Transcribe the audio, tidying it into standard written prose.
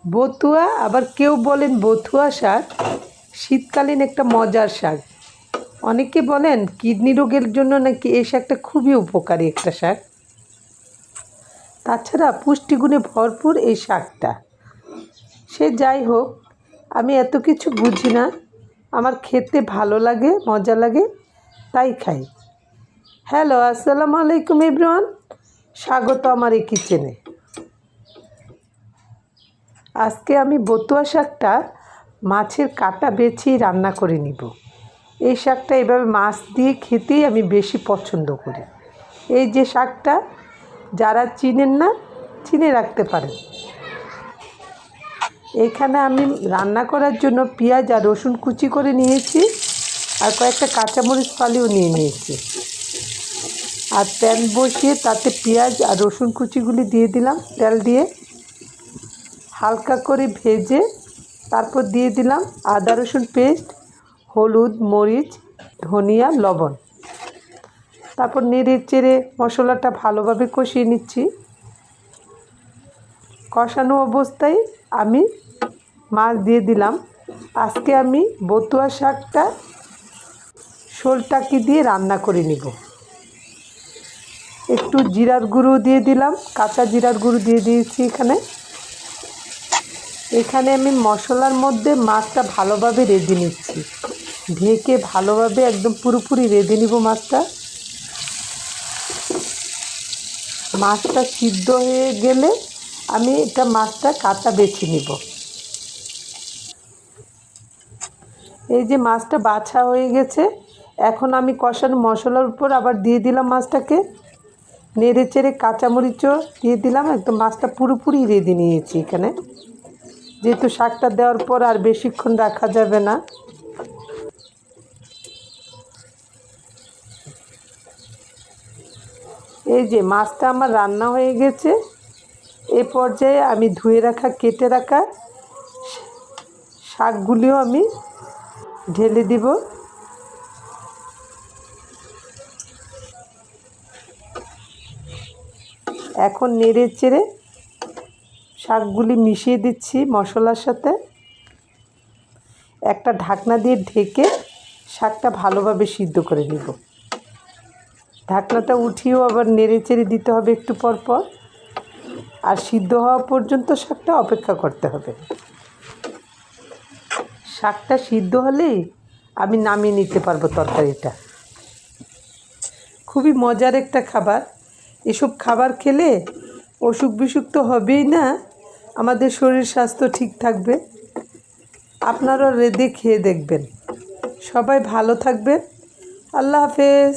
বতুয়া, আবার কেউ বলেন বথুয়া শাক, শীতকালীন একটা মজার শাক। অনেকে বলেন কিডনি রোগের জন্য নাকি এই শাকটা খুবই উপকারী একটা শাক। তাছাড়া পুষ্টিগুণে ভরপুর এই শাকটা। সে যাই হোক, আমি এত কিছু বুঝি না, আমার খেতে ভালো লাগে, মজা লাগে, তাই খাই। হ্যালো, আসসালামু আলাইকুম এভরিওয়ান, স্বাগত আমার এই কিচেনে। আজকে আমি বতুয়া শাকটা মাছের কাঁটা বেছেই রান্না করে নিব। এই শাকটা এভাবে মাছ দিয়ে খেতেই আমি বেশি পছন্দ করি। এই যে শাকটা, যারা চিনেন না চিনে রাখতে পারেন। এখানে আমি রান্না করার জন্য পেঁয়াজ আর রসুন কুচি করে নিয়েছি, আর কয়েকটা কাঁচামরিচ ফালিও নিয়ে নিয়েছি। আর প্যান বসিয়ে তাতে পেঁয়াজ আর রসুন কুচিগুলি দিয়ে দিলাম তেল দিয়ে, হালকা করে ভেজে তারপর দিয়ে দিলাম আদা রসুন পেস্ট, হলুদ, মরিচ, ধনিয়া, লবণ। তারপর নেড়ে চেড়ে মশলাটা ভালোভাবে কষিয়ে নিচ্ছি। কষানো অবস্থায় আমি মাছ দিয়ে দিলাম। আজকে আমি বতুয়া শাকটা শোলটাকি দিয়ে রান্না করে নিব। একটু জিরার গুঁড়ো দিয়ে দিলাম, কাঁচা জিরার গুঁড়ো দিয়ে দিয়েছি। এখানে আমি মশলার মধ্যে মাছটা ভালোভাবে রেঁধে নিচ্ছি, ঢেকে ভালোভাবে একদম পুরোপুরি রেঁধে নিব মাছটা সিদ্ধ হয়ে গেলে আমি মাছটা কাঁটা বেছে নিব। এই যে মাছটা বাছা হয়ে গেছে, এখন আমি কষানো মশলার উপর আবার দিয়ে দিলাম মাছটাকে, নেড়ে চেড়ে কাঁচামরিচও দিয়ে দিলাম। একদম মাছটা পুরোপুরি রেঁধে নিয়েছি এখানে, যেহেতু শাকটা দেওয়ার পর আর বেশিক্ষণ রাখা যাবে না। এই যে মাছটা আমার রান্না হয়ে গেছে। এ পর্যায়ে আমি কেটে রাখা শাকগুলিও আমি ঢেলে দিব। এখন নেড়ে চেড়ে শাকগুলি মিশিয়ে দিচ্ছি মশলার সাথে। একটা ঢাকনা দিয়ে ঢেকে শাকটা ভালোভাবে সিদ্ধ করে নিব। ঢাকনাটা উঠিয়েও আবার নেড়ে চেড়ে দিতে হবে একটু পর পর, আর সিদ্ধ হওয়া পর্যন্ত শাকটা অপেক্ষা করতে হবে। শাকটা সিদ্ধ হলেই আমি নামিয়ে নিতে পারবো তরকারিটা। খুবই মজার একটা খাবার। এসব খাবার খেলে অসুখ বিসুখ তো হবেই না, আমাদের শরীর স্বাস্থ্য ঠিক থাকবে। আপনারাও রেঁধে খেয়ে দেখবেন। সবাই ভালো থাকবেন। আল্লাহ হাফেজ।